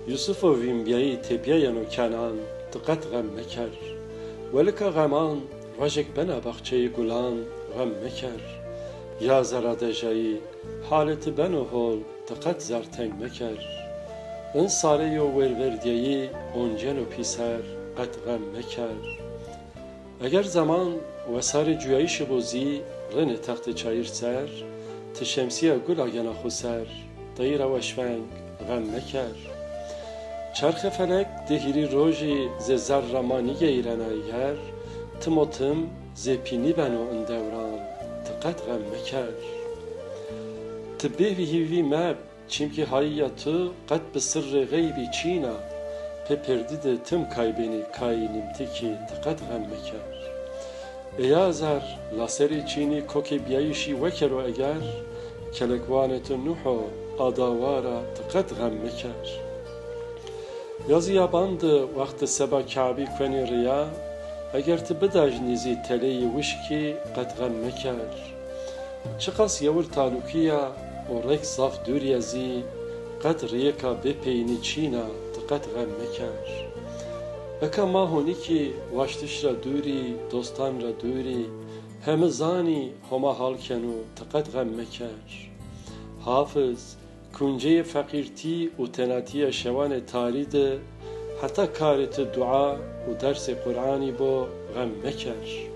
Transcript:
Yusuf و وینبیایی تبیین و کنان دقت غم مکر ولکا غمان وجک بنا بخچه گلان غم مکر یا زرادجایی حالت بنو هول دقت زرتنگ مکر ان ساله و وروردیایی اونجن و پیسر قد غم مکر اگر زمان و سر جویش بوزی رن تخت چایر سر تشمسیه گل آگنا خسر دایر وشفنگ غم مکر چرخ فلک دهیری روژی ز زر رمانی گیرن ایگر تموتم زپینی بنو اندوران تقد غم مکر تبه هیوی مب چیمکی هایی تو قد به سر غیبی چینا pe perdide tüm kaybeni kainimteki tıkat gammeker. Eyazar laseri çini koke biyayişi vekero eger kelekvanetu nuhu adavara tıkat gammeker. Yazı yabandı vakti seba kabi kveni riya eger ti bidaj nizi teleyi vişki qad gammeker. Çıkas yavur talukiya o rek zaf dür yazi qad riyeka bepeyni çina قد غم مکر اکا ما هونی که واشتش را دوری دوستان را دوری همه زانی هما حال کنو تقد غم مکر حافظ کنجه فقیرتی و تناتی شوان تارید حتی کارت دعا و درس قرآنی با غم مکر